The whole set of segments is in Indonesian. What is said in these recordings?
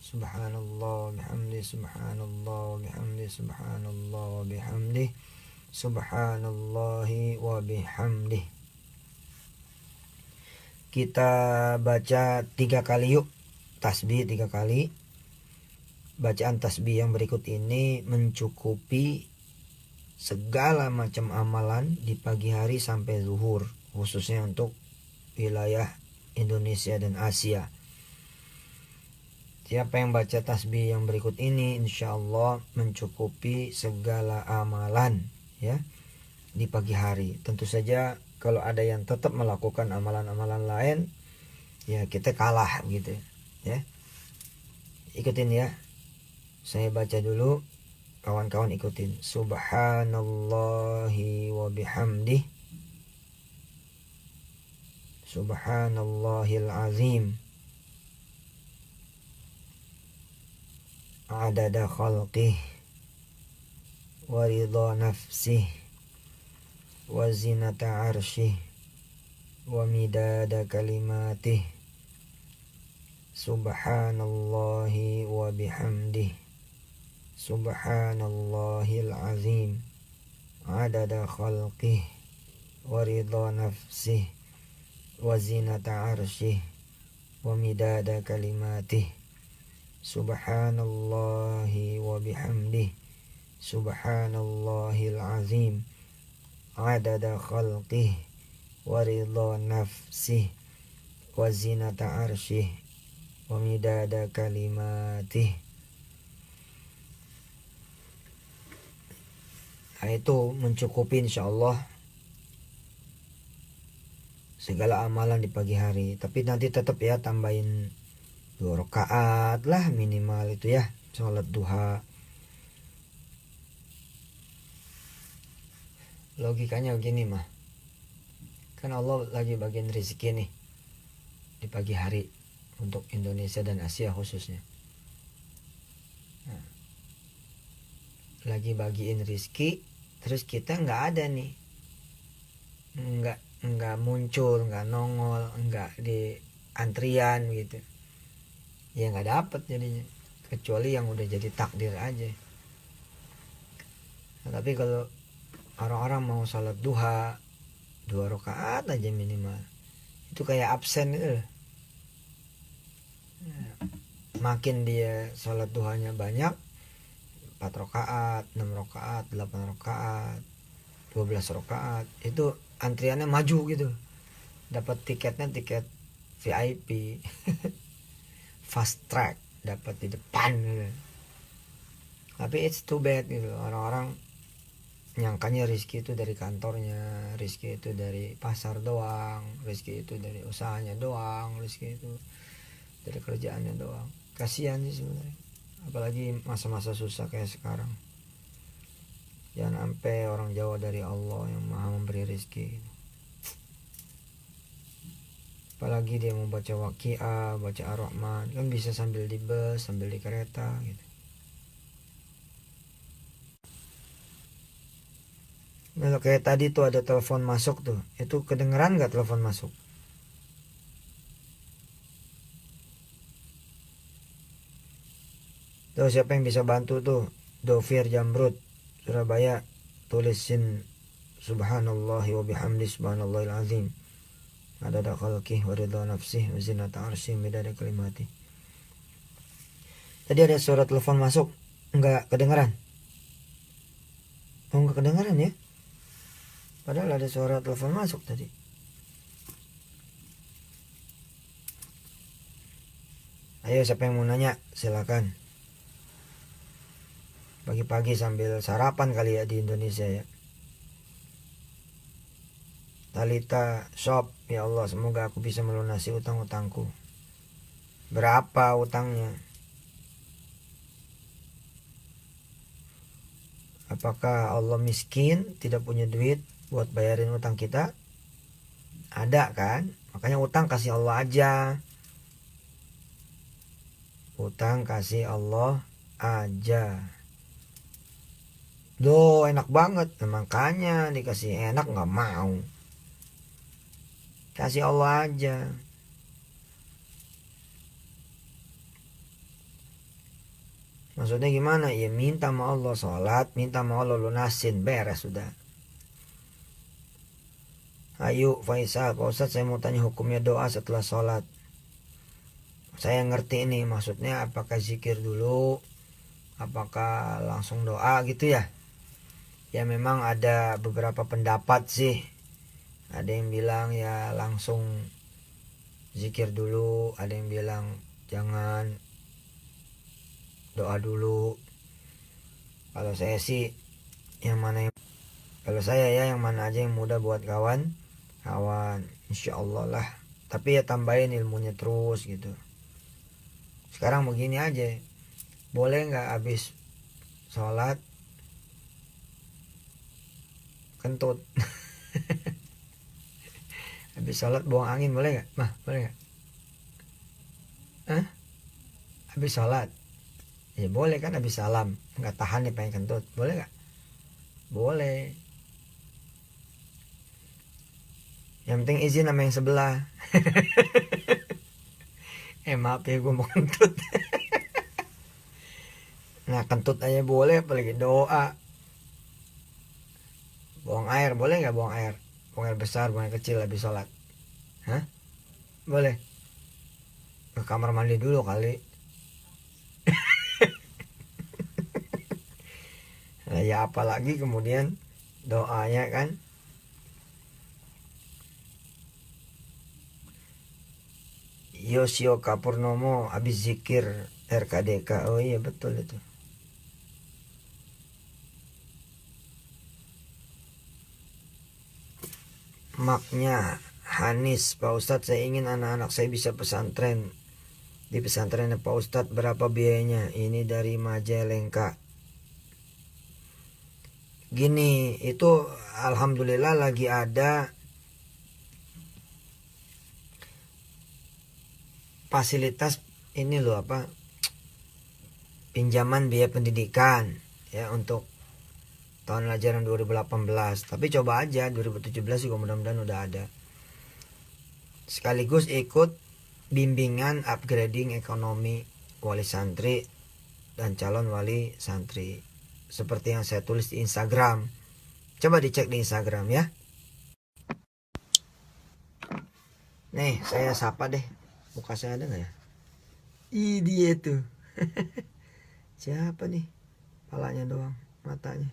Subhanallah bihamdi, subhanallah bihamdi, subhanallah bihamdi, subhanallahi wa bihamdi. Kita baca 3 kali yuk, tasbih 3 kali. Bacaan tasbih yang berikut ini mencukupi segala macam amalan di pagi hari sampai zuhur, khususnya untuk wilayah Indonesia dan Asia. Siapa yang baca tasbih yang berikut ini insya Allah mencukupi segala amalan ya di pagi hari. Tentu saja kalau ada yang tetap melakukan amalan-amalan lain, ya kita kalah gitu ya. Ikutin ya. Saya baca dulu, kawan-kawan ikutin. Subhanallahi wa bihamdih. Subhanallahil azim. Adada khalqih wa ridha nafsih wa zinata arshih wa midada kalimatih. Subhanallahi wa bihamdih. Subhanallahil azim. Adada khalqih wa ridha nafsih wa zinata arshih wa midada kalimatih. Subhanallahi wa bihamdih. Subhanallahil azim. Adada khalqih wa ridha nafsih wa zinata arshih wa midada kalimatih. Nah, itu mencukupi insyaallah segala amalan di pagi hari. Tapi nanti tetap ya tambahin 2 rakaat lah minimal itu ya, sholat duha. Logikanya begini mah, kan Allah lagi bagian rezeki nih di pagi hari untuk Indonesia dan Asia khususnya. Nah, lagi bagiin rezeki, terus kita nggak ada nih, nggak muncul, nggak nongol, nggak di antrian gitu. Ya nggak dapet jadinya, kecuali yang udah jadi takdir aja. Nah, tapi kalau orang-orang mau sholat duha 2 rakaat aja minimal, itu kayak absen gitu. Nah, makin dia sholat duhanya banyak, 4 rakaat, 6 rakaat, 8 rakaat, 12 rakaat, itu antriannya maju gitu. Dapat tiketnya tiket VIP. Fast track, dapat di depan gitu. Tapi it's too bad gitu. Orang-orang nyangkanya rezeki itu dari kantornya, rezeki itu dari pasar doang, rezeki itu dari usahanya doang, rezeki itu dari kerjaannya doang. Kasihan sih sebenarnya, apalagi masa-masa susah kayak sekarang. Jangan sampai orang jauh dari Allah yang maha memberi rezeki. Apalagi dia mau baca Waqiah, baca Ar-Rahman, kan bisa sambil di bus, sambil di kereta gitu. Kalau kayak tadi tuh ada telepon masuk tuh, itu kedengeran nggak telepon masuk? Tuh siapa yang bisa bantu tuh? Dovir Jamrud, Surabaya, tulisin Subhanallahi wa bihamdi, subhanallahil azim. Adada khalqih wa ridha nafsih wa zinata arsyih midada kalimati. Tadi ada suara telepon masuk, enggak kedengaran? Oh, enggak kedengaran ya? Padahal ada suara telepon masuk tadi. Ayo siapa yang mau nanya silakan. Pagi-pagi sambil sarapan kali ya di Indonesia ya. Talita Shop, ya Allah semoga aku bisa melunasi utang-utangku. Berapa utangnya? Apakah Allah miskin, tidak punya duit buat bayarin utang kita? Ada kan? Makanya utang kasih Allah aja. Utang kasih Allah aja. Duh enak banget. Nah, makanya dikasih enak gak mau. Kasih Allah aja. Maksudnya gimana? Ya minta sama Allah, sholat, minta sama Allah, lunasin, beres sudah. Ayo Faisal, Pak Ustadz saya mau tanya hukumnya doa setelah sholat. Saya ngerti ini maksudnya, apakah zikir dulu, apakah langsung doa gitu ya. Ya memang ada beberapa pendapat sih. Ada yang bilang ya langsung zikir dulu, ada yang bilang jangan, doa dulu. Kalau saya sih yang mana yang, kalau saya ya yang mana aja yang mudah buat kawan insya Allah lah. Tapi ya tambahin ilmunya terus gitu. Sekarang begini aja, boleh nggak habis sholat kentut? Habis sholat buang angin boleh nggak? Mah boleh nggak? Hah? Habis sholat ya boleh kan, habis salam nggak tahan nih pengen kentut, boleh nggak? Boleh, yang penting izin sama yang sebelah. Maaf ya gue mau kentut. Nah kentut aja boleh, apalagi doa. Buang air boleh nggak? Buang air besar, buang air kecil habis sholat? Hah? Boleh? Ke kamar mandi dulu kali. Nah, ya apalagi kemudian doanya kan. Yosioka Purnomo habis zikir RKDK. Oh iya betul itu. Maknya Hanis, Pak Ustadz saya ingin anak-anak saya bisa pesantren. Di pesantren Pak Ustadz berapa biayanya? Ini dari Majalengka. Gini, itu alhamdulillah lagi ada fasilitas ini loh, apa, pinjaman biaya pendidikan ya untuk tahun ajaran 2018. Tapi coba aja 2017 juga mudah-mudahan udah ada. Sekaligus ikut bimbingan upgrading ekonomi wali santri dan calon wali santri, seperti yang saya tulis di Instagram. Coba dicek di Instagram ya. Nih saya sapa deh, muka saya ada nggak ya? Ih dia tuh. Siapa nih? Palanya doang, matanya.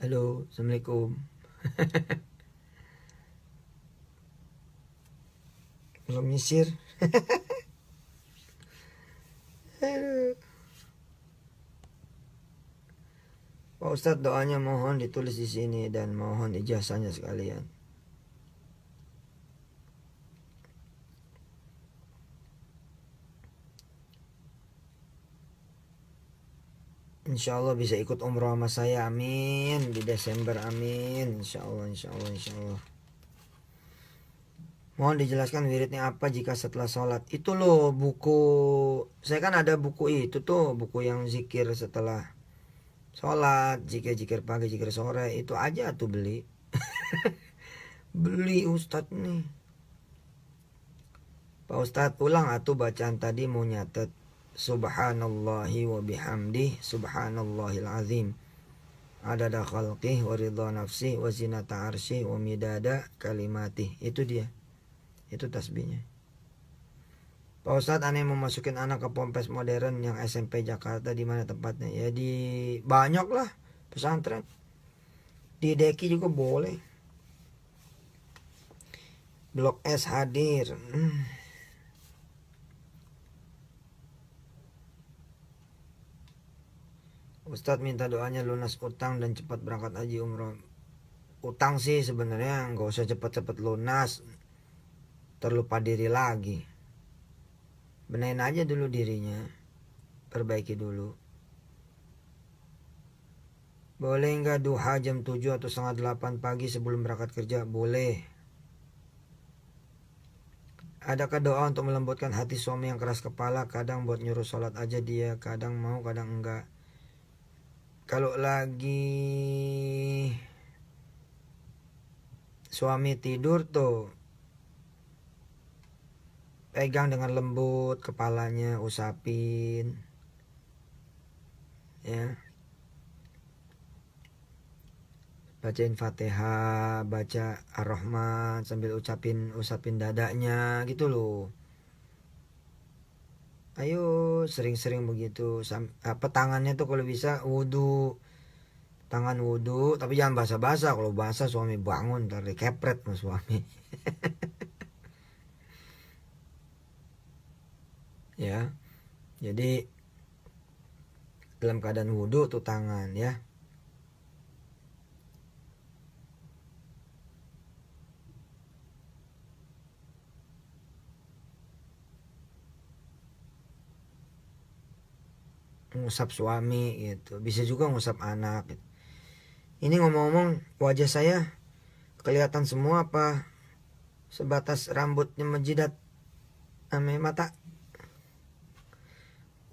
Halo, assalamualaikum. Belum nyisir. Pak Ustadz doanya mohon ditulis di sini dan mohon ijazahnya sekalian. Insya Allah bisa ikut umroh sama saya, amin, di Desember, amin, insya Allah, insya Allah, insya Allah. Mohon dijelaskan wiridnya apa jika setelah sholat. Itu loh buku, saya kan ada buku itu tuh, buku yang zikir setelah sholat, zikir-zikir pagi, zikir sore, itu aja tuh beli. Beli Ustadz nih. Pak Ustadz ulang atuh bacaan tadi, mau nyatet. Subhanallahi wa bihamdih, subhanallahil azim, adada khalqih wa ridha nafsih wa zinata arsyih wa midada kalimatih. Itu dia, itu tasbihnya. Pak Ustadz aneh mau masukin anak ke Pompes Modern yang SMP Jakarta, di mana tempatnya? Ya di banyak lah pesantren, di Deki juga boleh. Blok S hadir. Ustadz minta doanya lunas utang dan cepat berangkat haji umroh. Utang sih sebenarnya nggak usah cepat-cepat lunas, terlupa diri lagi. Benahin aja dulu dirinya, perbaiki dulu. Boleh nggak duha jam 7 atau setengah 8 pagi sebelum berangkat kerja? Boleh. Adakah doa untuk melembutkan hati suami yang keras kepala? Kadang buat nyuruh sholat aja dia, kadang mau kadang enggak. Kalau lagi suami tidur tuh, pegang dengan lembut kepalanya, usapin. ya. Bacain Fatihah, baca Ar-Rahman sambil usapin dadanya gitu loh. Ayo sering-sering begitu. Tangannya tuh kalau bisa wudhu, tangan wudhu, tapi jangan basah-basah. Kalau basah suami bangun, ntar dikepret sama suami. Ya, jadi dalam keadaan wudhu tuh tangan ya. Ngusap suami gitu, bisa juga ngusap anak gitu. Ini ngomong-ngomong, wajah saya kelihatan semua apa sebatas rambutnya menjidat ame mata?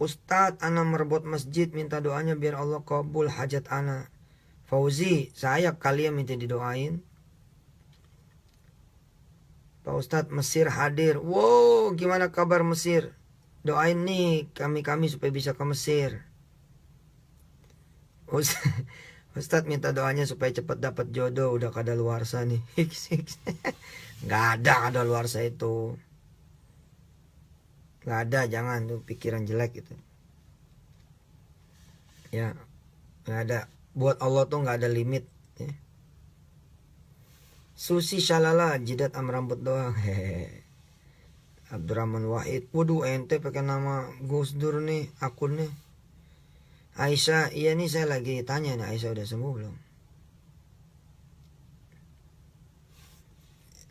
Ustadz, ana merebut masjid, minta doanya biar Allah kabul hajat ana. Fauzi, saya kalian minta didoain. Pak Ustadz, Mesir hadir. Wow, gimana kabar Mesir? Doain nih kami supaya bisa ke Mesir. Ustadz minta doanya supaya cepat dapat jodoh, udah kadaluarsa nih. Nggak ada kadaluarsa itu. Nggak ada, jangan tuh pikiran jelek gitu. Ya, nggak ada. Buat Allah tuh nggak ada limit. Ya. Susi Shalala, jidat am rambut doang. Hehehe. Abdurrahman Wahid. Waduh, ente pakai nama Gus Dur nih akunnya. Aisyah, iya nih saya lagi tanya nih, Aisyah udah sembuh belum?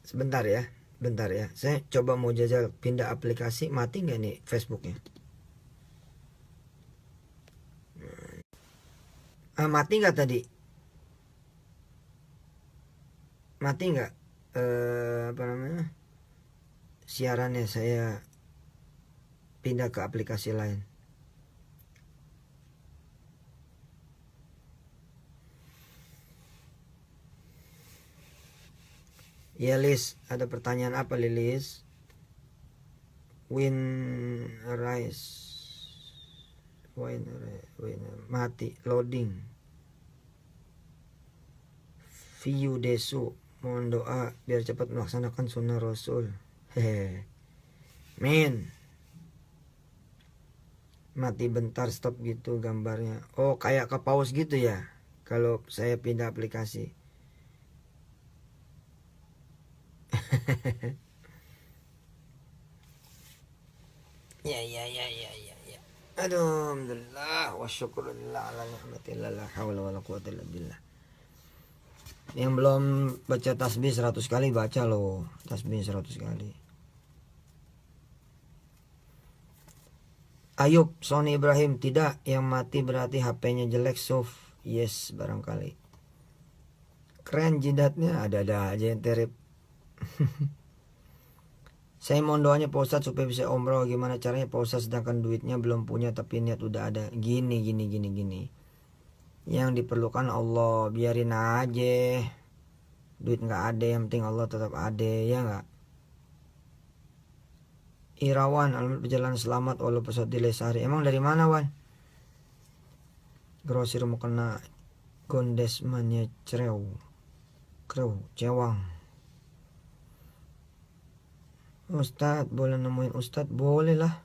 Sebentar ya, bentar ya. Saya coba mau jajal pindah aplikasi, mati nggak nih Facebooknya? Mati nggak tadi? Mati nggak? Apa namanya? Siarannya saya pindah ke aplikasi lain. Ya Liz, ada pertanyaan apa Lilis? Win Rise. Win mati loading. View Desu, mohon doa biar cepat melaksanakan sunnah Rasul. Hehe. Min. Mati bentar stop gitu gambarnya. Oh, kayak ke pause gitu ya. Kalau saya pindah aplikasi. Ya. Aduh, alhamdulillah wa syukurillah ala ni'matillah la hawla wala quwwata illa billah. Yang belum baca tasbih 100 kali baca loh. Tasbih 100 kali. Ayub Sony Ibrahim, tidak, yang mati berarti HP-nya jelek. Soft, yes, barangkali. Keren jidatnya, ada aja yang terip. Saya mohon doanya Pak Ustadz supaya bisa umroh. Gimana caranya Pak Ustadz, sedangkan duitnya belum punya tapi niat udah ada. Gini. Yang diperlukan Allah, biarin aja. Duit gak ada, yang penting Allah tetap ada, ya gak? Irawan, alamat perjalanan selamat walau pesawat delay sehari. Emang dari mana Wan? Grosir mau kena gondesmannya cewang. Ustadz, boleh nemuin Ustadz? Boleh lah.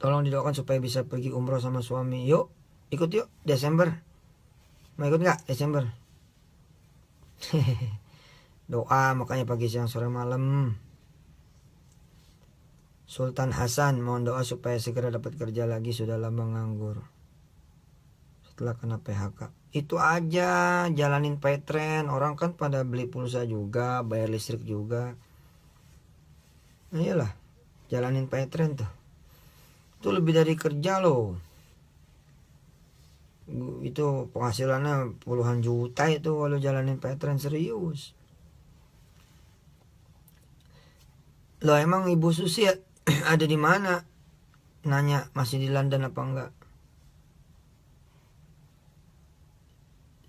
Tolong didoakan supaya bisa pergi umroh sama suami. Yuk, ikut yuk, Desember. Mau ikut gak Desember? Doa makanya pagi siang sore malam. Sultan Hasan, mohon doa supaya segera dapat kerja lagi, sudah lama nganggur setelah kena PHK. Itu aja, jalanin Paytren. Orang kan pada beli pulsa juga, bayar listrik juga. Nah, iyalah, jalanin Paytren tuh. Itu lebih dari kerja loh. Itu penghasilannya puluhan juta itu kalau jalanin Paytren, serius. Loh, emang Ibu Susi ada di mana? Nanya masih di London apa enggak?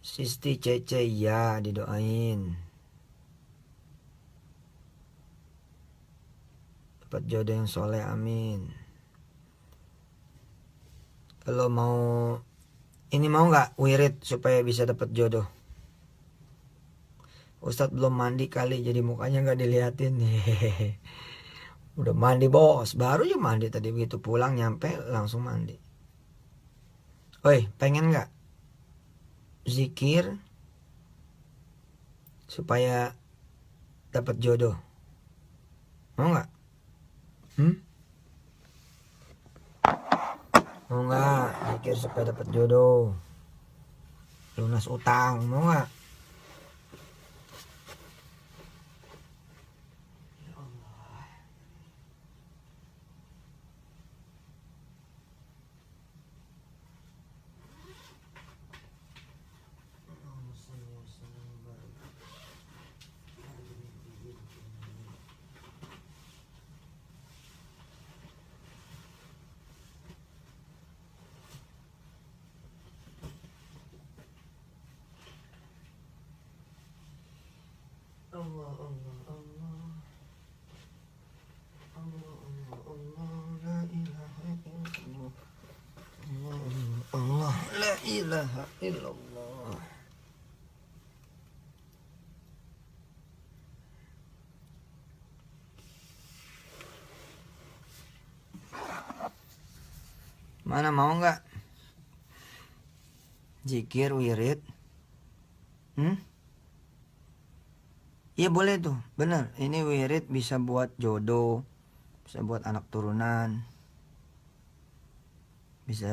Sisti Cece, ya, didoain dapat jodoh yang soleh, amin. Kalau mau ini, mau nggak wirid supaya bisa dapat jodoh? Ustadz belum mandi kali jadi mukanya nggak diliatin. Hehehe. Udah mandi bos, baru aja mandi tadi, begitu pulang nyampe langsung mandi. Oi, pengen nggak zikir supaya dapat jodoh? Mau nggak? Mau nggak zikir supaya dapat jodoh, lunas utang? Mau nggak? Allah Allah Allah Allah Allah Allah la ilaha illallah Allah Allah la ilaha illallah. Mana mau nggak zikir wirid? Iya boleh tuh, bener. Ini wirid bisa buat jodoh, bisa buat anak turunan, bisa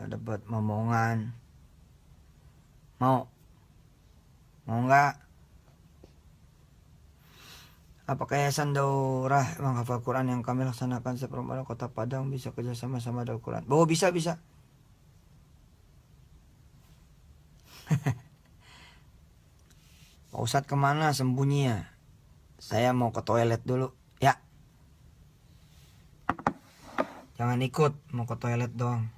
dapat momongan. Mau nggak? Apakah Yayasan Daurah menghafal Quran yang kami laksanakan seperempat Kota Padang bisa kerjasama sama Daurah Quran? Oh bisa. Pak Ustadz kemana sembunyi ya? Saya mau ke toilet dulu. Ya. Jangan ikut, mau ke toilet doang.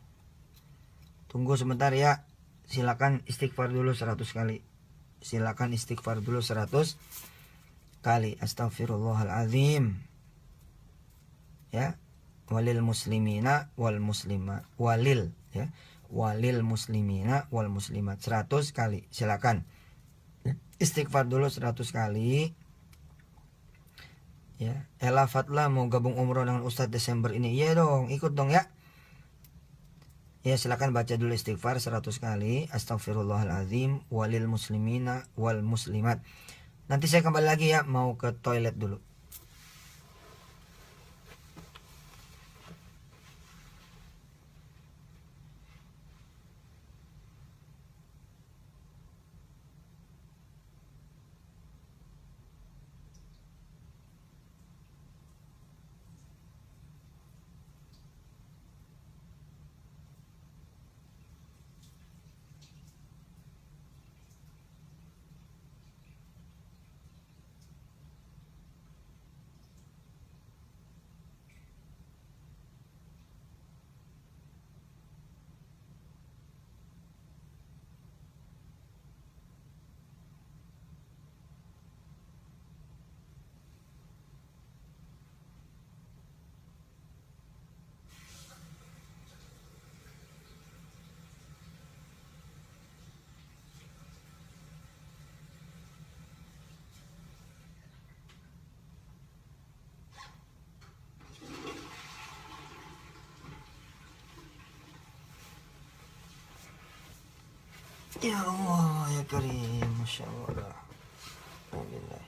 Tunggu sebentar ya. Silakan istighfar dulu 100 kali. Silakan istighfar dulu 100 kali. Astagfirullahaladzim. Ya. Walil muslimina wal muslimat. Walil ya. Walil muslimina wal muslimat 100 kali. Silakan. Istighfar dulu 100 kali. Ya, Ella Fatla mau gabung umroh dengan Ustadz Desember ini. Iya dong, ikut dong ya. Ya, silakan baca dulu istighfar 100 kali. Astagfirullahaladzim walil muslimina wal muslimat. Nanti saya kembali lagi ya, mau ke toilet dulu. Ya Allah ya Karim, Masya Allah. Alhamdulillah.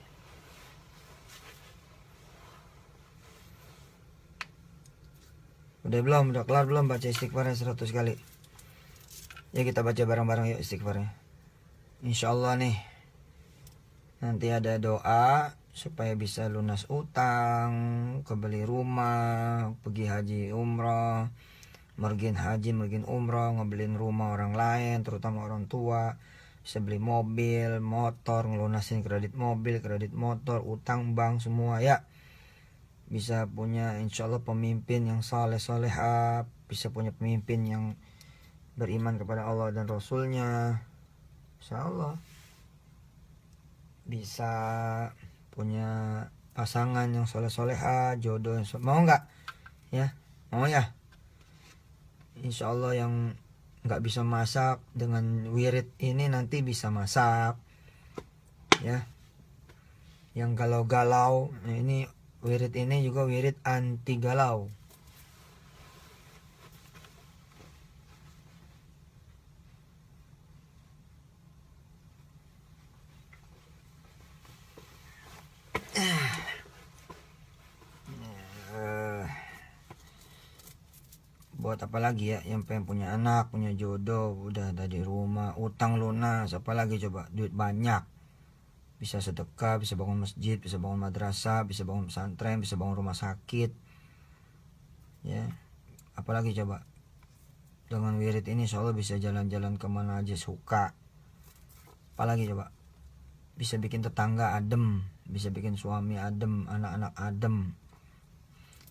Udah kelar belum baca istighfarnya 100 kali? Ya kita baca bareng-bareng yuk istighfarnya. Insya Allah nih nanti ada doa supaya bisa lunas utang, kebeli rumah, pergi haji umroh, mergin haji, mergin umroh, ngebeliin rumah orang lain, terutama orang tua, bisa beli mobil, motor, ngelunasin kredit mobil, kredit motor, utang bank semua ya. Bisa punya insya Allah pemimpin yang saleh-salehah, bisa punya pemimpin yang beriman kepada Allah dan Rasulnya, insya Allah. Bisa punya pasangan yang soleh-solehah, jodoh yang mau nggak? Ya, mau ya? Insya Allah yang nggak bisa masak dengan wirid ini nanti bisa masak ya. Yang galau-galau, nah ini wirid ini juga wirid anti galau. Buat apa lagi ya, yang pengen punya anak, punya jodoh, udah ada di rumah, utang lunas, apalagi coba, duit banyak, bisa sedekah, bisa bangun masjid, bisa bangun madrasah, bisa bangun pesantren, bisa bangun rumah sakit ya. Apalagi coba, dengan wirid ini insya Allah bisa jalan-jalan kemana aja suka. Apalagi coba, bisa bikin tetangga adem, bisa bikin suami adem, anak-anak adem.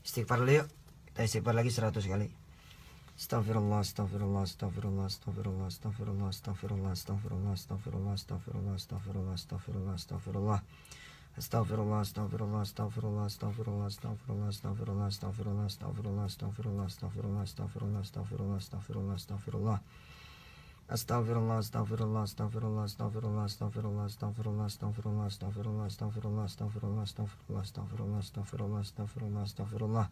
Istighfar dulu yuk, kita istighfar lagi 100 kali. Astagfirullah, astagfirullah, astagfirullah, astagfirullah, astagfirullah, astagfirullah, astagfirullah, astagfirullah, astagfirullah, astagfirullah, astagfirullah, astagfirullah. Astagfirullah, astagfirullah, astagfirullah, astagfirullah, astagfirullah, astagfirullah, astagfirullah, astagfirullah, astagfirullah, astagfirullah, astagfirullah, astagfirullah, astagfirullah, astagfirullah. Astagfirullah, astagfirullah, astagfirullah, astagfirullah, astagfirullah, astagfirullah, astagfirullah, astagfirullah, astagfirullah, astagfirullah, astagfirullah, astagfirullah, astagfirullah, astagfirullah, astagfirullah.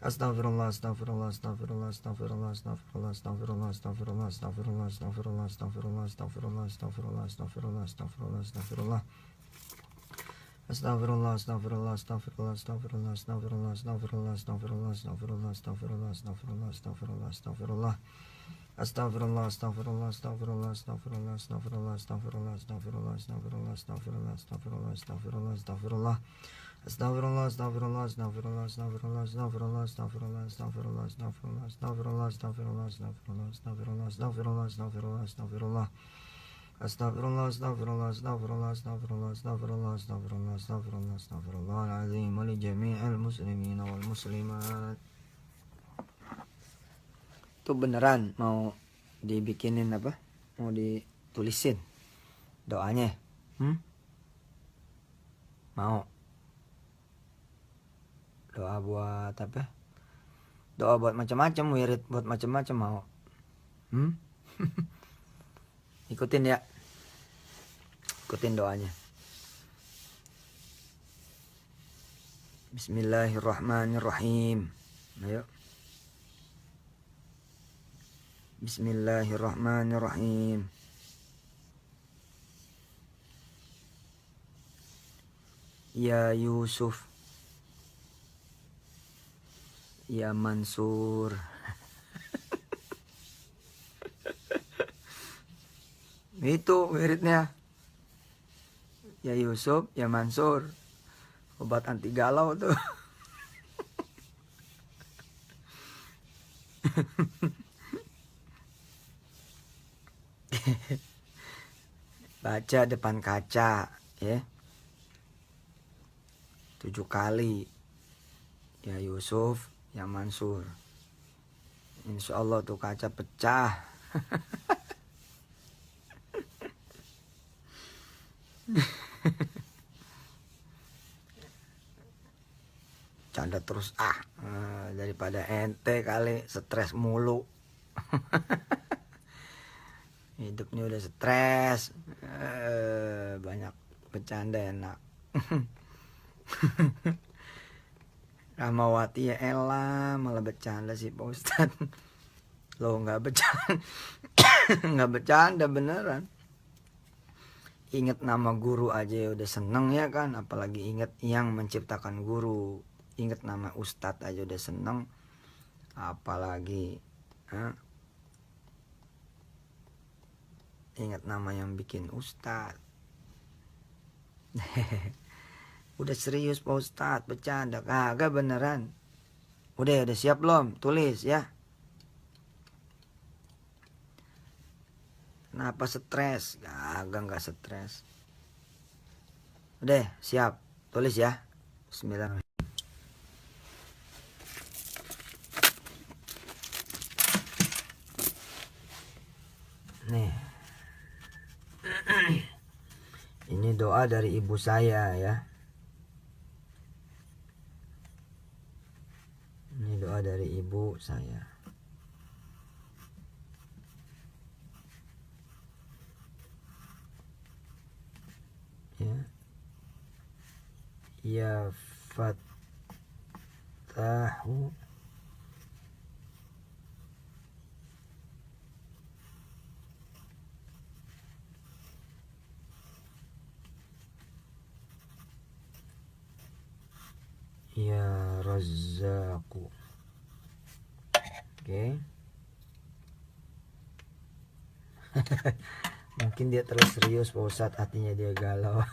Astagfirullah, astagfirullah, astagfirullah, astagfirullah, astagfirullah, astagfirullah, astagfirullah, astagfirullah, astagfirullah, astagfirullah, astagfirullah, astagfirullah, astagfirullah, astagfirullah, astagfirullah. Astagfirullah, astagfirullah, astagfirullah, astagfirullah, astagfirullah, astagfirullah, astagfirullah, astagfirullah, astagfirullah, astagfirullah, astagfirullah, astagfirullah. Astagfirullah, astagfirullah, astagfirullah, astagfirullah, astagfirullah, astagfirullah, astagfirullah, astagfirullah, astagfirullah, astagfirullah, astagfirullah, astagfirullah. Astagfirullah, astagfirullah, astagfirullah, astagfirullah, astagfirullah, astagfirullah, astagfirullah, astagfirullah, astagfirullah, astagfirullah, astagfirullah, astagfirullah, astagfirullah, astagfirullah, astagfirullah. Astagfirullah, astagfirullah, astagfirullah, astagfirullah, astagfirullah, astagfirullah, astagfirullah, astagfirullahaladzim wa li jami'il muslimin wal muslimat. Itu beneran mau dibikinin apa? Mau ditulisin doanya? Mau? Doa buat apa? Doa buat macam-macam, wirid buat macam-macam mau? Ikutin ya. Ikutin doanya. Bismillahirrahmanirrahim. Ayo. Bismillahirrahmanirrahim. Ya Yusuf, ya Mansur. Itu wiridnya. Ya Yusuf, ya Mansur. Obat anti galau tuh. Baca depan kaca ya 7 kali. Ya Yusuf, ya Mansur. Insya Allah tuh kaca pecah. Canda terus daripada ente kali stres mulu. Hidupnya udah stres, banyak bercanda enak. Rahmawati ya elah malah bercanda sih Pak Ustadz. Lo nggak bercanda, nggak bercanda beneran. Ingat nama guru aja udah seneng ya kan, apalagi ingat yang menciptakan guru. Ingat nama Ustadz aja udah seneng, apalagi ingat nama yang bikin Ustadz. Udah serius Pak Ustadz, bercanda kagak beneran. Udah siap belum? Tulis ya. Kenapa stres? Enggak stres. Udah siap, tulis ya. Bismillahirrahmanirrahim. Nih. Ini doa dari ibu saya ya. Ini doa dari ibu saya. Ya Fattahu. Ya Razzaqu. Oke. Mungkin dia terlalu serius Pak Ustadz, hatinya dia galau.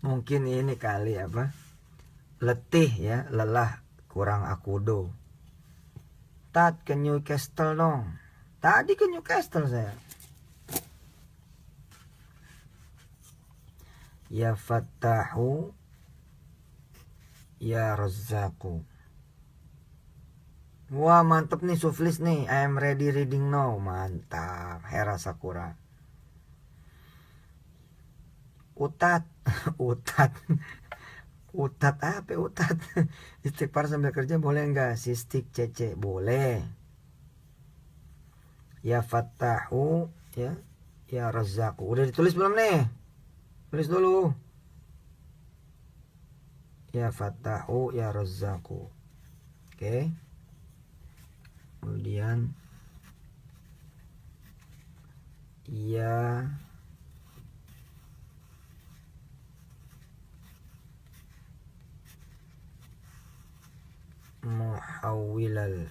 Mungkin ini kali apa, letih ya, lelah, kurang akudo. Tat ke Newcastle dong. Tadi ke Newcastle saya. Ya Fattahu. Ya Razzaqu. Wah mantep nih Suflis nih. I am ready reading now. Mantap. Hera Sakura. Utat. Utat. Utat apa utat? Istighfar sambil kerja boleh nggak? Sistik cece boleh. Ya Fattahu. Ya. Ya Razzaqu. Udah ditulis belum nih? Tulis dulu. Ya Fattahu. Ya Razzaqu. Oke. Kemudian ya Muhawwilal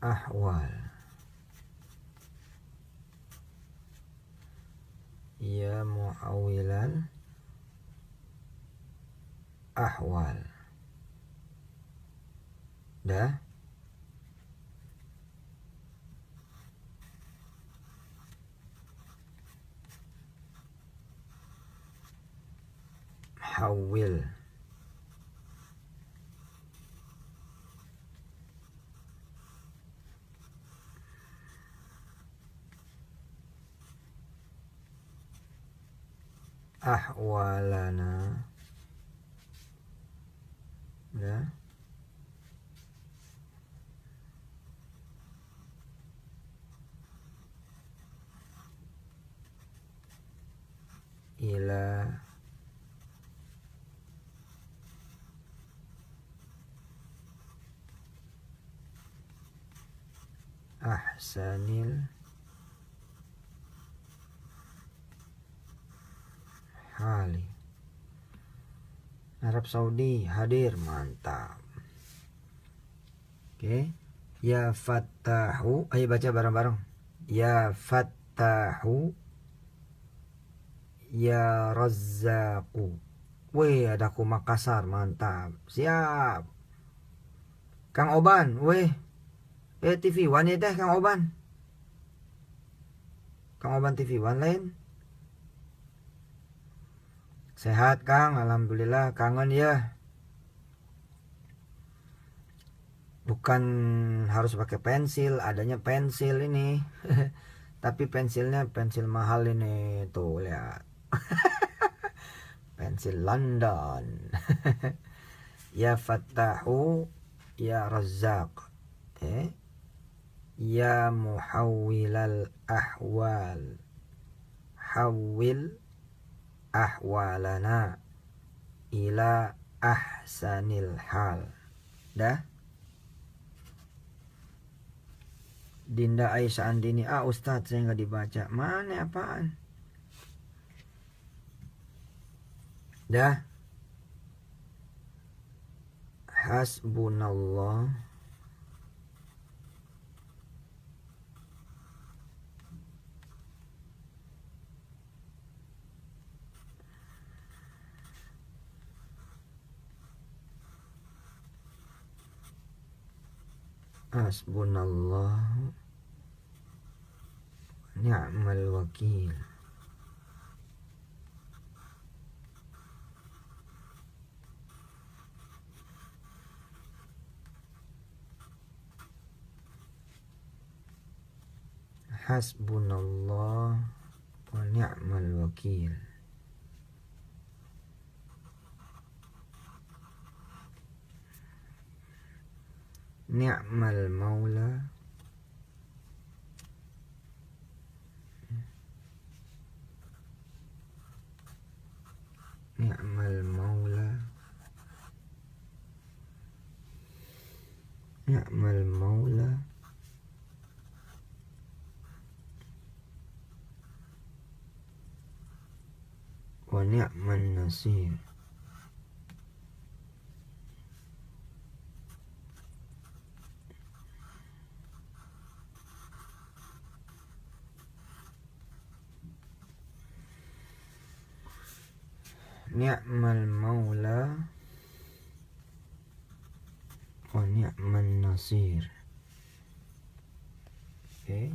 ahwal. Ya Muhawwilal ahwal. Dah. Hawil. Ahwalana. Dah. Ila ahsanil hali. Arab Saudi hadir, mantap. Oke. Ya Fattahu. Ayo baca bareng-bareng. Ya Fattahu. Ya Razzaqu. Wih, ada aku Makassar, mantap. Siap. Kang Oban, wih. TV One ya teh Kang Oban. Kang Oban TV One lain. Sehat Kang, alhamdulillah. Kangen ya. Bukan harus pakai pensil, adanya pensil ini. Tapi pensilnya pensil mahal ini, tuh lihat. Pensil London. Ya Fattahu. Ya Razzaq. Ya Muhawwilal ahwal. Hawwil ahwalana ila ahsanil hal. Dah. Dinda Aisyah Andini. Ustadz saya nggak dibaca. Mana apaan? Dah. Hasbunallah. Hasbunallah ni'mal wakil. Hasbunallah wa ni'mal wakil. Ni'mal maula ni'mal maula wa ni'man nasir. Ni'mal maula wa ni'man nasir. Oke.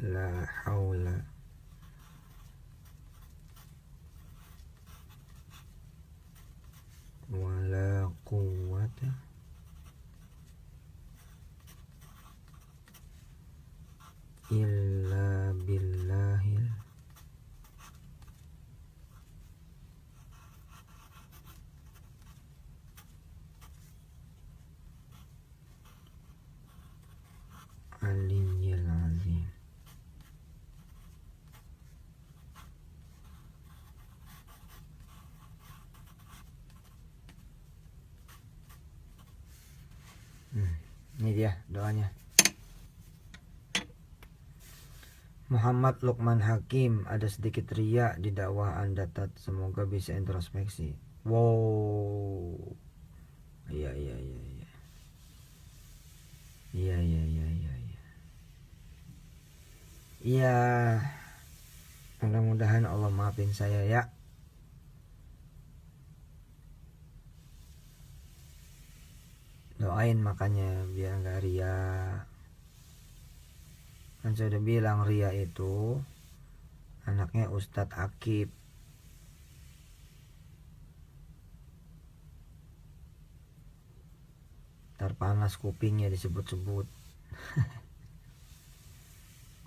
La haula wala quwwata illa billahil aliyyil azim. Ini dia doanya. Muhammad Lukman Hakim, ada sedikit riya di dakwah Anda, Tat. Semoga bisa introspeksi. Wow. Iya. Iya. Mudah-mudahan Allah maafin saya ya. Doain makanya biar nggak ria. Kan saya udah bilang ria itu anaknya Ustadz Akib. Terpanas kupingnya disebut-sebut.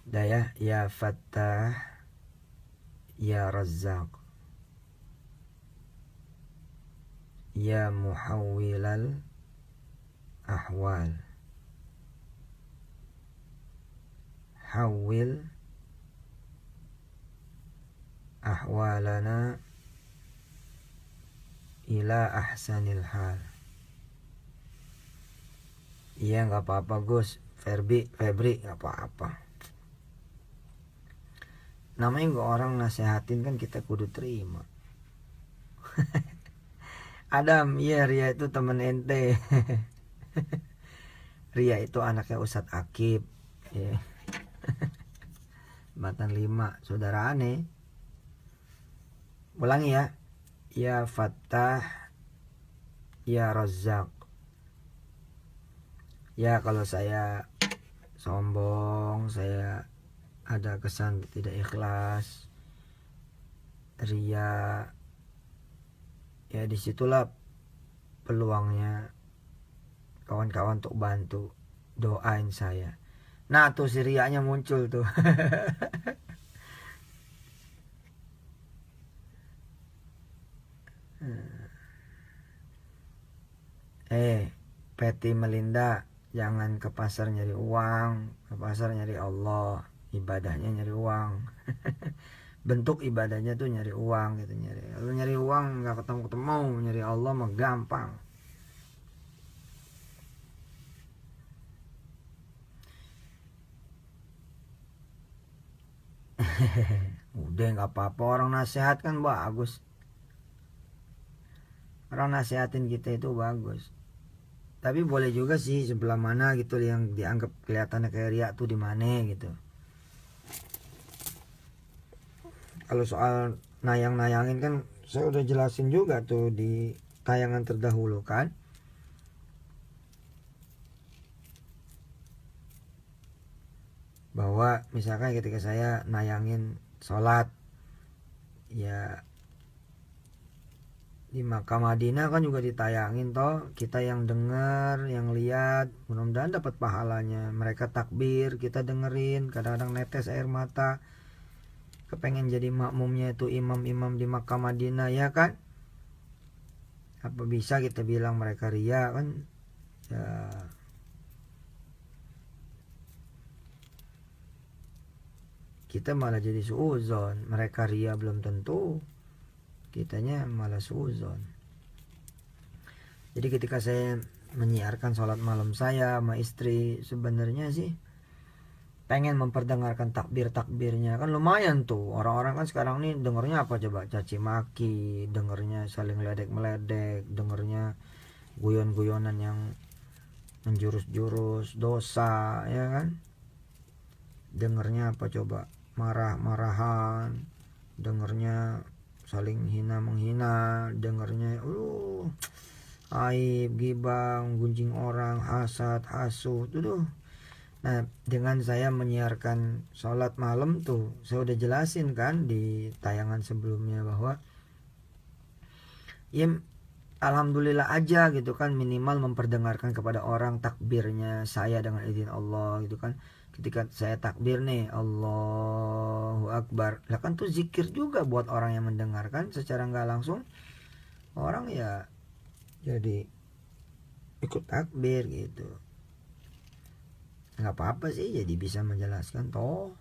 Daya ya Fattah ya Razzaq ya Muhawwilal ahwal hawil ahwalana ila ahsanil hal. Iya nggak apa-apa Gus, Febri nggak apa-apa. Namanya gak orang nasehatin kan kita kudu terima. Adam, iya Ria itu temen ente. Ria itu anaknya Ustadz Akib ya. Batan 5, saudara aneh. Ulangi ya. Ya Fattah ya Razzaq. Ya kalau saya sombong, saya ada kesan tidak ikhlas, ria, ya disitulah peluangnya kawan-kawan untuk bantu, doain saya. Nah tuh si rianya muncul tuh. Peti Melinda, jangan ke pasar nyari uang, ke pasar nyari Allah, ibadahnya nyari uang. Bentuk ibadahnya tuh nyari uang gitu, Lalu nyari uang nggak ketemu, nyari Allah mah gampang. Udah nggak apa-apa, orang nasihat kan bagus. Orang nasihatin kita itu bagus. Tapi boleh juga sih sebelah mana gitu yang dianggap kelihatannya kayak riak tuh di mana gitu. Kalau soal nayangin kan saya udah jelasin juga tuh di tayangan terdahulu kan. Bahwa misalkan ketika saya nayangin sholat ya di Makkah Madinah kan juga ditayangin toh, kita yang dengar, yang lihat, mudah-mudahan dapat pahalanya. Mereka takbir, kita dengerin, kadang-kadang netes air mata, kepengen jadi makmumnya itu imam-imam di Makkah Madinah ya kan. Apa bisa kita bilang mereka ria kan ya. Kita malah jadi suuzon, mereka ria belum tentu, kitanya malah suuzon. Jadi ketika saya menyiarkan sholat malam saya sama istri, sebenarnya sih pengen memperdengarkan takbirnya. Kan lumayan tuh, orang-orang kan sekarang nih dengernya apa coba, caci maki, dengernya saling meledek, dengernya guyon-guyonan yang menjurus-jurus dosa, ya kan. Dengernya apa coba, marah-marahan, dengernya saling hina menghina, dengernya aib, gibah, gunjing orang, hasad, hasut, tuh. Nah, dengan saya menyiarkan sholat malam tuh, saya udah jelasin kan di tayangan sebelumnya bahwa ya alhamdulillah aja gitu kan, minimal memperdengarkan kepada orang takbirnya saya dengan izin Allah gitu kan. Ketika saya takbir nih, Allahu Akbar, lah kan tuh zikir juga buat orang yang mendengarkan, secara nggak langsung orang ya jadi ikut takbir gitu. Nggak apa-apa sih, jadi bisa menjelaskan toh.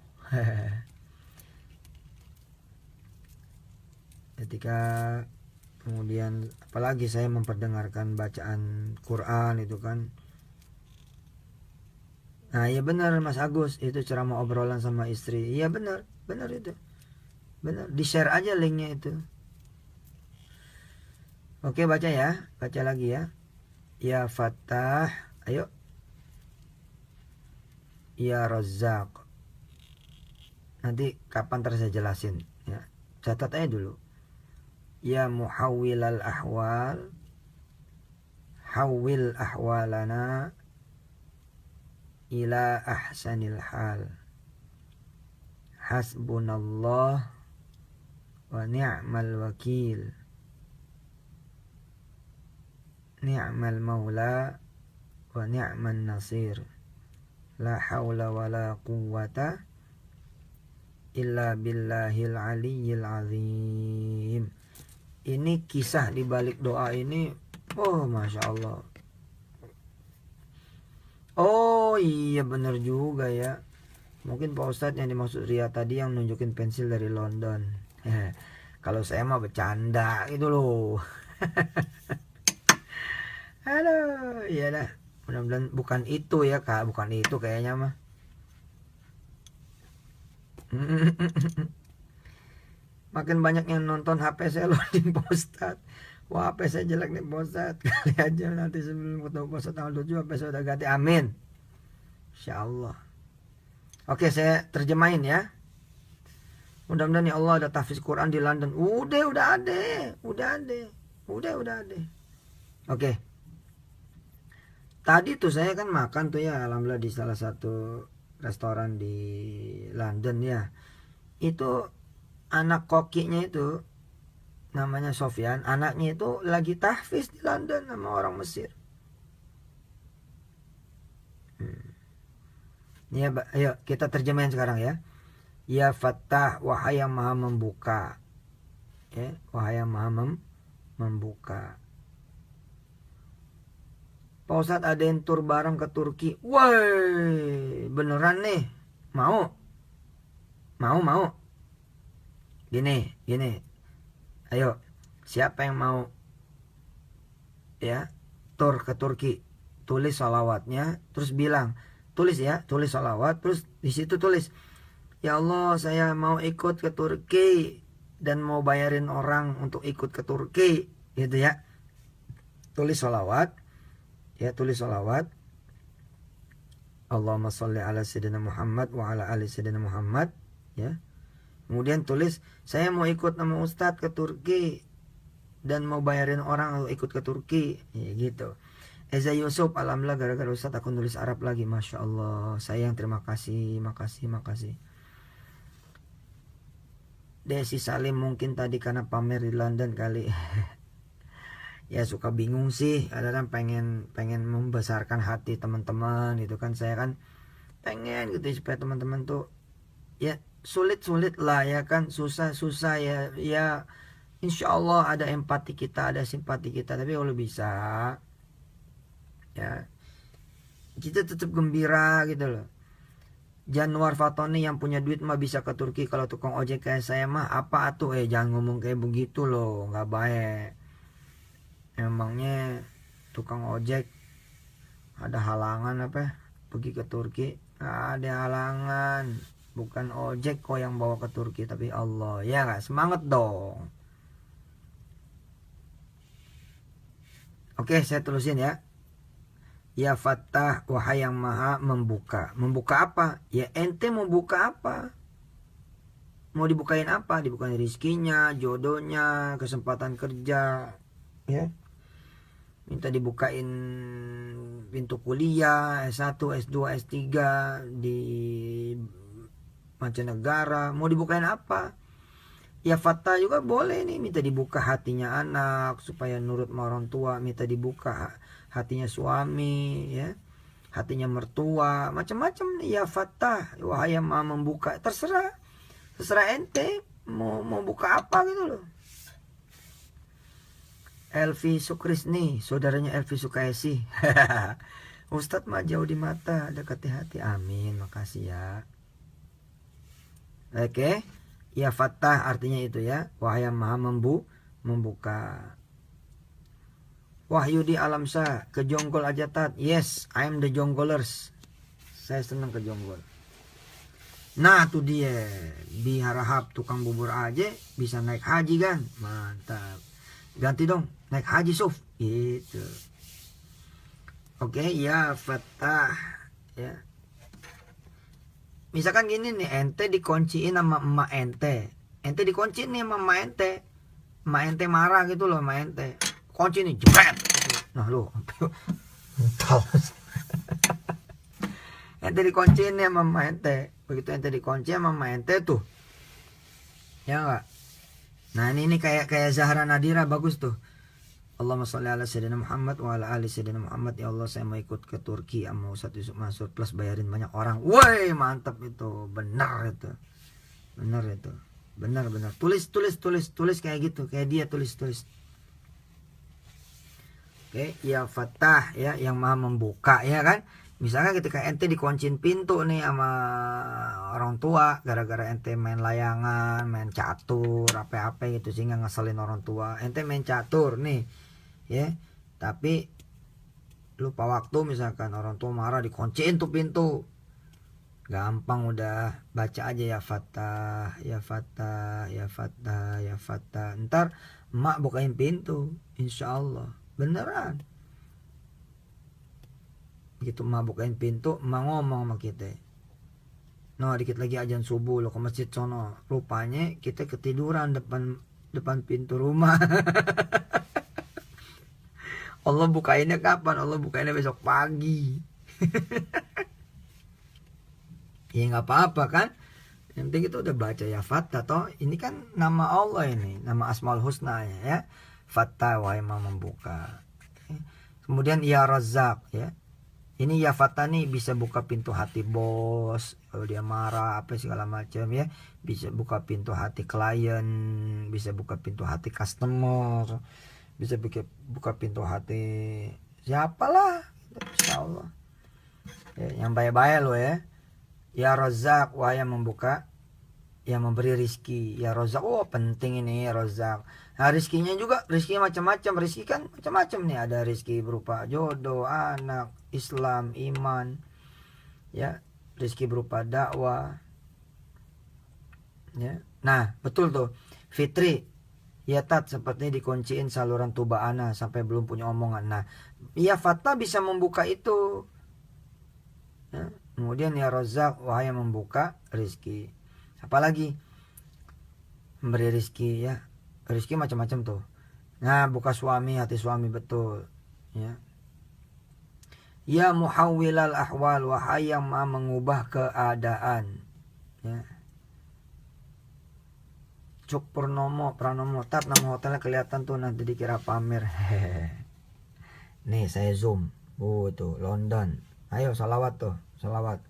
Ketika kemudian apalagi saya memperdengarkan bacaan Quran itu kan. Nah iya benar Mas Agus, itu ceramah obrolan sama istri. Iya benar itu. Benar, di share aja linknya itu. Oke, baca ya, baca lagi ya. Ya Fattah, ayo. Ya Razzaq. Nanti kapan terus saya jelasin ya. Catat aja dulu. Ya Muhawwilal Ahwal, hawwil ahwalana ila ahsanil hal. Hasbunallah wa ni'mal wakil. Ni'mal maula wa ni'man nasir. La hawla wa la quwwata illa billahil aliyyil azim. Ini kisah di balik doa ini, oh Masya Allah. Oh iya benar juga ya. Mungkin Pak Ustadz yang dimaksud Ria tadi yang nunjukin pensil dari London. Kalau saya mah bercanda gitu loh. Aduh, iya dah. Mudah-mudahan bukan itu ya Kak, bukan itu kayaknya mah. Makin banyak yang nonton HP saya loading Pak Ustadz. Wah HP saya jelek nih Pak Ustadz. Kali aja nanti sebelum ketemu Pak Ustadz tanggal 7 HP saya udah ganti, amin. Insya Allah. Oke, saya terjemahin ya. Mudah-mudahan ya Allah ada tahfiz Quran di London. Udah ada. Oke. Tadi tuh saya kan makan tuh ya, alhamdulillah di salah satu restoran di London ya. Itu anak kokinya itu namanya Sofyan, anaknya itu lagi tahfiz di London sama orang Mesir. Ya, ayo kita terjemahin sekarang ya. Ya Fattah, wahai yang maha membuka. Ya, wahai yang maha membuka. Pak Ustadz ada yang tur bareng ke Turki. Woi, beneran nih? Mau? Gini. Ayo, siapa yang mau ya tur ke Turki? Tulis sholawatnya, terus bilang, tulis sholawat, terus di situ tulis, ya Allah saya mau ikut ke Turki dan mau bayarin orang untuk ikut ke Turki, gitu ya. Tulis sholawat. Ya, tulis sholawat. Allahumma sholli ala sayyidina Muhammad wa ala ali sayyidina Muhammad. Ya. Kemudian tulis, saya mau ikut nama Ustadz ke Turki dan mau bayarin orang untuk ikut ke Turki. Ya, gitu. Eza Yusuf, alhamdulillah gara-gara Ustadz aku nulis Arab lagi. Masya Allah. Sayang, terima kasih. Makasih. Desi Salim mungkin tadi karena pamer di London kali. Ya suka bingung sih, kadang pengen membesarkan hati teman-teman gitu kan. Saya kan pengen gitu supaya teman-teman tuh ya sulit lah ya kan, susah ya insya Allah ada empati kita, ada simpati kita. Tapi kalau bisa ya kita tetap gembira gitu loh. Januar Fatoni yang punya duit mah bisa ke Turki, kalau tukang ojek kayak saya mah apa atuh, jangan ngomong kayak begitu loh, nggak baik. Emangnya tukang ojek, ada halangan apa pergi ke Turki? Ada halangan, bukan ojek kok yang bawa ke Turki tapi Allah, ya nggak? Semangat dong. Oke, saya terusin ya. Ya Fattah, wahai yang maha membuka. Membuka apa? Ya ente mau buka apa? Mau dibukain apa? Dibukain rizkinya, jodohnya, kesempatan kerja, ya. Minta dibukain pintu kuliah, S1, S2, S3 di mancanegara. Mau dibukain apa? Ya Fattah juga boleh nih, minta dibuka hatinya anak supaya nurut sama orang tua, minta dibuka hatinya suami, ya, hatinya mertua, macam-macam nih. Ya Fattah, wahai yang maha membuka. Terserah ente mau buka apa gitu loh. Elvi Sukrisni, saudaranya Elvi Sukaisi. Ustadz mah jauh di mata, dekat di hati. Amin, makasih ya. Oke. Ya Fattah artinya itu ya, wahai yang maha membuka. Wahyudi Alamsa, kejonggol aja tat. Yes, I am the jonggolers. Saya senang kejonggol. Nah tuh dia, biharahap tukang bubur aja bisa naik haji kan. Mantap. Ganti dong, naik haji Suf. Gitu. Oke, ya Fattah. Ya. Misalkan gini nih, ente dikunciin sama emak ente. Ente dikunciin nih sama emak ente. Emak ente marah gitu loh emak ente. Kunci nih, jepret. Nah lu. Ente dikunciin nih sama emak ente. Begitu ente dikunci sama emak ente tuh. Ya enggak? Nah ini kayak Zahra Nadira bagus tuh. Allahumma sholli ala sayyidina Muhammad wa ala ali sayyidina Muhammad. Ya Allah, saya mau ikut ke Turki sama Ustadz Yusuf Mansur plus bayarin banyak orang. Woi, mantap itu. Benar itu. Benar. Tulis kayak gitu. Kayak dia tulis. Oke, ya Fattah ya, yang maha membuka ya kan. Misalnya ketika ente dikunciin pintu nih sama orang tua gara-gara ente main layangan, main catur, apa-apa gitu sehingga ngeselin orang tua. Ente main catur nih, ya. Tapi lupa waktu misalkan orang tua marah dikunciin tuh pintu. Gampang udah baca aja ya Fattah, ya Fattah, ya Fattah, ya Fattah. Ntar emak bukain pintu, insya Allah. Beneran. Gitu emak bukain pintu, emak ngomong sama kita. No, dikit lagi ajan subuh lo ke masjid sono. Rupanya kita ketiduran depan pintu rumah. Allah bukainnya kapan? Allah bukainnya besok pagi. Ya nggak apa-apa kan? Yang penting itu udah baca ya Fattah toh. Ini kan nama Allah ini, nama Asmaul Husna ya. Fattah, wahai maha membuka. Kemudian ya Razzaq ya. Ini ya Fattah nih bisa buka pintu hati bos kalau dia marah apa segala macam ya. Bisa buka pintu hati klien, bisa buka pintu hati customer, bisa buka pintu hati siapalah, insyaallah. Ya, yang baik-baik lo ya. Ya Razzaq, wahai yang membuka, yang memberi rizki. Ya Razzaq, oh penting ini ya Razzaq. Nah rizkinya juga, rizki macam-macam. Rizki kan macam-macam nih. Ada rizki berupa jodoh, anak, Islam, iman. Ya, rizki berupa dakwah. Ya. Nah, betul tuh. Fitri, ya tat sepertinya dikunciin saluran tuba ana sampai belum punya omongan. Nah, ya Fattah bisa membuka itu. Ya. Kemudian ya Razzaq, wahai yang membuka rizki. Apalagi memberi rizki ya. Rizki macam-macam tuh. Nah, buka suami, hati suami betul. Ya. Ya muhawwilal ahwal, wahai yang maha mengubah keadaan. Ya. Cuk Pranomo, tat nama hotelnya kelihatan tuh nanti dikira pamer. Nih saya zoom. Tuh London. Ayo salawat tuh, salawat.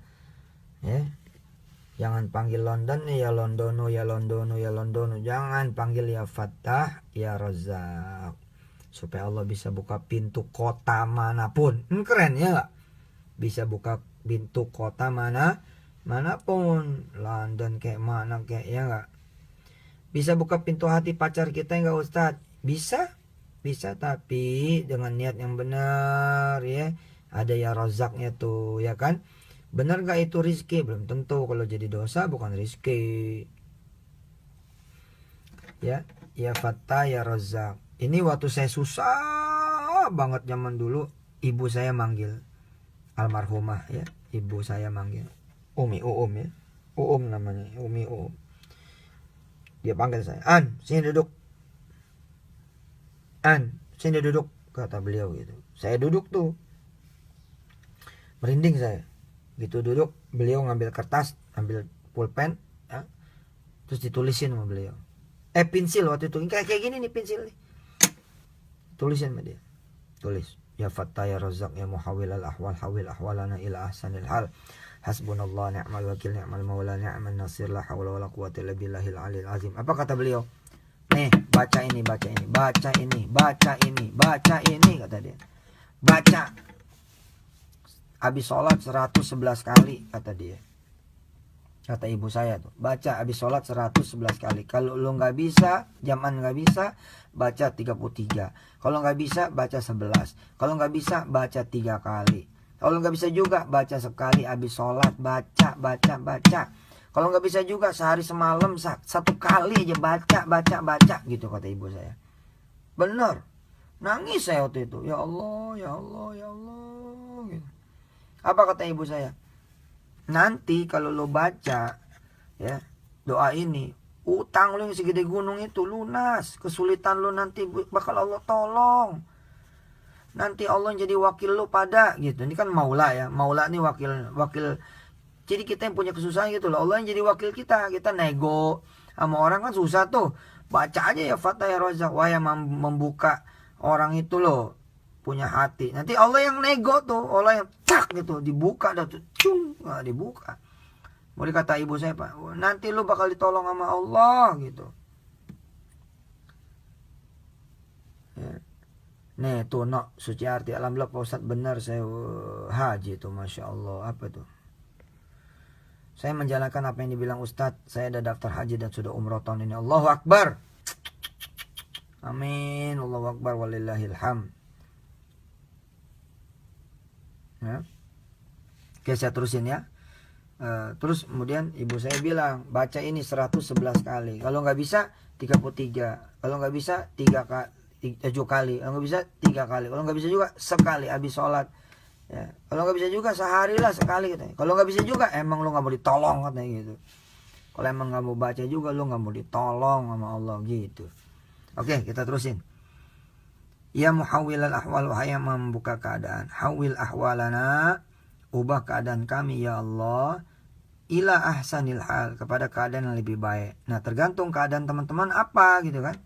Ya. Jangan panggil London nih ya Londono, ya Londono, ya Londono. Jangan panggil ya Fattah, ya Razzaq. Supaya Allah bisa buka pintu kota manapun. Keren ya gak? Bisa buka pintu kota manapun. London kayak mana kayak ya gak? Bisa buka pintu hati pacar kita enggak Ustadz? Bisa. Bisa, tapi dengan niat yang benar ya. Ada ya razaknya tuh ya kan. Benar gak itu rizki? Belum tentu. Kalau jadi dosa bukan rizki. Ya, ya Fattah ya Razak. Ini waktu saya susah banget zaman dulu, ibu saya manggil, almarhumah ya, ibu saya manggil Umi, ya, namanya, Umi. Dia panggil saya, sini duduk, sini duduk, kata beliau gitu. Saya duduk tuh, merinding saya, gitu duduk. Beliau ngambil kertas, ambil pulpen, ya, terus ditulisin sama beliau. Pensil waktu itu, kayak gini nih pensil nih, tulisin sama dia, tulis, ya Fattah ya Razak ya muhawwil al ahwal, hawil ahwalana ila ahsanil hal, hasbunallah ni'mal wakil ni'mal maula ni'man nasir, la hawla wala quwwata illa billahil aliyil azim. Apa kata beliau? Nih, baca ini, kata dia. Baca. Habis sholat 111 kali, kata dia. Kata ibu saya tuh, baca habis sholat 111 kali. Kalau lu nggak bisa, zaman nggak bisa, baca 33. Kalau nggak bisa, baca 11. Kalau nggak bisa, baca 3 kali. Kalau nggak bisa juga, baca sekali habis sholat. Baca. Kalau nggak bisa juga, sehari semalam 1 kali aja baca. Gitu kata ibu saya. Bener. Nangis saya waktu itu. Ya Allah. Gitu. Apa kata ibu saya? Nanti kalau lo baca ya doa ini, utang lo yang segede gunung itu lunas. Kesulitan lo nanti bakal Allah tolong. Nanti Allah jadi wakil lo pada gitu. Ini kan maula ya. Maula ini wakil. Jadi kita yang punya kesusahan gitu loh. Allah yang jadi wakil kita. Kita nego sama orang kan susah tuh. Baca aja ya Fattah ya Razak. Wah, yang membuka orang itu loh, punya hati. Nanti Allah yang nego tuh. Allah yang cak gitu. Dibuka dah tuh. Cung. Nah, dibuka. Mau dikata ibu saya, Pak, nanti lu bakal ditolong sama Allah gitu. Ya. Nih tuh suci arti. Alhamdulillah Pak Ustadz benar saya haji tuh. Masya Allah. Apa tuh? Saya menjalankan apa yang dibilang Ustadz. Saya ada daftar haji dan sudah umroh tahun ini. Allahu Akbar. Amin. Allahu Akbar. Walillahilham. Ya. Oke, saya terusin ya. Terus kemudian ibu saya bilang, baca ini 111 kali. Kalau nggak bisa 33. Kalau nggak bisa 7 kali. Kalau nggak bisa 3 kali. Kalau nggak bisa juga sekali habis sholat. Ya. Kalau nggak bisa juga sehari lah sekali katanya. Kalau nggak bisa juga emang lu nggak mau ditolong katanya gitu. Kalau emang nggak mau baca juga lu nggak mau ditolong sama Allah gitu. Oke, kita terusin. Ya muhawwilal ahwal, wahai yang membuka keadaan. Hawil ahwalana, ubah keadaan kami ya Allah, ila ahsanil hal, kepada keadaan yang lebih baik. Nah, tergantung keadaan teman-teman apa gitu kan.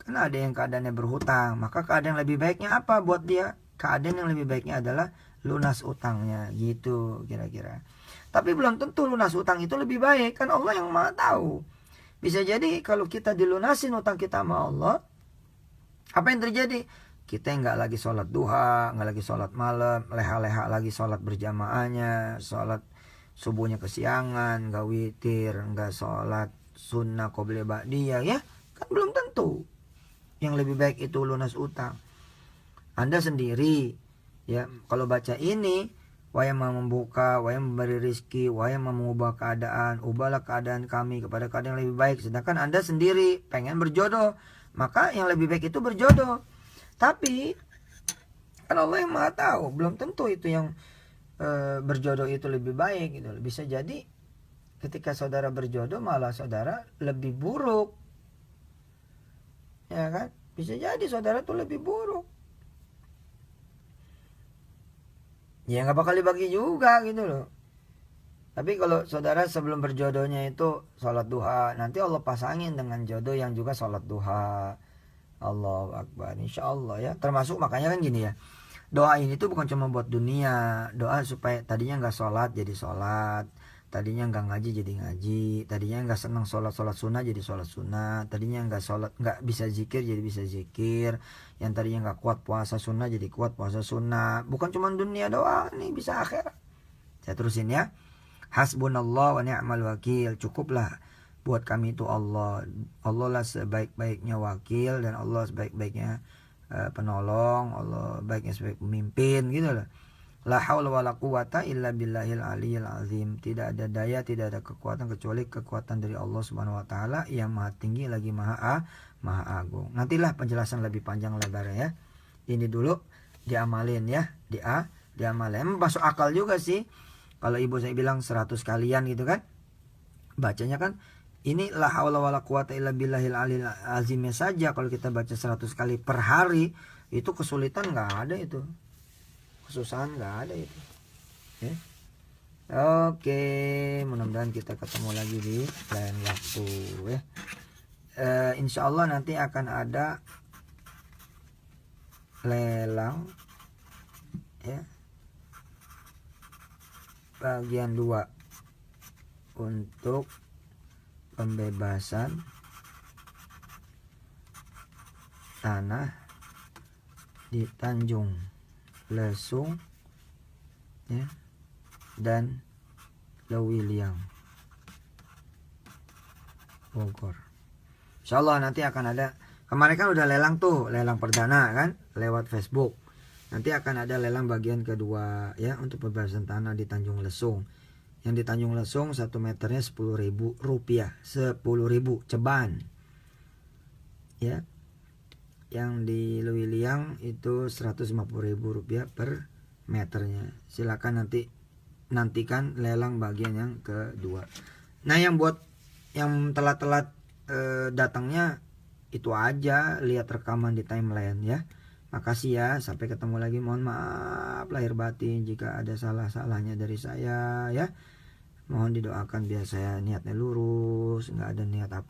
Karena ada yang keadaannya berhutang, maka keadaan yang lebih baiknya apa buat dia? Keadaan yang lebih baiknya adalah lunas utangnya gitu kira-kira. Tapi belum tentu lunas utang itu lebih baik, kan Allah yang Maha tahu. Bisa jadi kalau kita dilunasin utang kita sama Allah, apa yang terjadi? Kita nggak lagi sholat duha, nggak lagi sholat malam, leha-leha lagi sholat berjamaahnya, sholat subuhnya kesiangan, nggak witir, nggak sholat sunnah qobliyah ba'diyah, ya kan belum tentu. Yang lebih baik itu lunas utang. Anda sendiri ya, kalau baca ini, wa yang membuka, wa yang memberi rizki, wa yang mengubah keadaan, ubahlah keadaan kami kepada keadaan yang lebih baik. Sedangkan Anda sendiri pengen berjodoh, maka yang lebih baik itu berjodoh. Tapi kan Allah yang Maha tahu, belum tentu itu yang berjodoh itu lebih baik gitu. Bisa jadi ketika saudara berjodoh malah saudara lebih buruk, ya kan? Bisa jadi saudara tuh lebih buruk. Ya nggak bakal dibagi juga gitu loh. Tapi kalau saudara sebelum berjodohnya itu sholat duha, nanti Allah pasangin dengan jodoh yang juga sholat duha. Allahu Akbar, insya Allah ya. Termasuk makanya kan gini ya, doa ini tuh bukan cuma buat dunia. Doa supaya tadinya nggak sholat jadi sholat, tadinya nggak ngaji jadi ngaji, tadinya nggak senang sholat sunnah jadi sholat sunnah, tadinya nggak bisa zikir jadi bisa zikir, yang tadinya nggak kuat puasa sunnah jadi kuat puasa sunnah. Bukan cuma dunia doa, nih bisa akhirat. Saya terusin ya. Hasbunallah wa ni'mal wakil, cukuplah buat kami itu Allah. Allah lah sebaik-baiknya wakil dan Allah sebaik-baiknya penolong, Allah baiknya sebagai pemimpin gitu loh. La haula wala quwata illa billahil aliyil azim. Tidak ada daya, tidak ada kekuatan kecuali kekuatan dari Allah Subhanahu wa taala yang maha tinggi lagi maha agung. Nantilah penjelasan lebih panjang lebar ya. Ini dulu diamalin ya, diamalin. Masuk akal juga sih. Kalau ibu saya bilang 100 kalian gitu kan. Bacanya kan ini la haula wala quwata illa billahil aliyil azimnya saja kalau kita baca 100 kali per hari itu kesulitan nggak ada itu. Kesusahan nggak ada itu ya. Oke, mudah-mudahan kita ketemu lagi di lain waktu ya. Insya Allah nanti akan ada lelang ya bagian 2 untuk pembebasan tanah di Tanjung Lesung ya dan Lewiliang Bogor. Insyaallah nanti akan ada, kemarin kan udah lelang tuh, lelang perdana kan lewat Facebook. Nanti akan ada lelang bagian kedua ya untuk pembebasan tanah di Tanjung Lesung. Yang di Tanjung Lesung 1 meternya Rp10.000, Rp10.000 ceban ya. Yang di Lewiliang itu Rp150.000 per meternya. Silakan nantikan lelang bagian yang kedua. Nah, yang buat yang telat-telat datangnya itu aja, lihat rekaman di timeline ya. Makasih ya, sampai ketemu lagi. Mohon maaf lahir batin jika ada salah-salahnya dari saya ya. Mohon didoakan biar saya niatnya lurus, nggak ada niat apa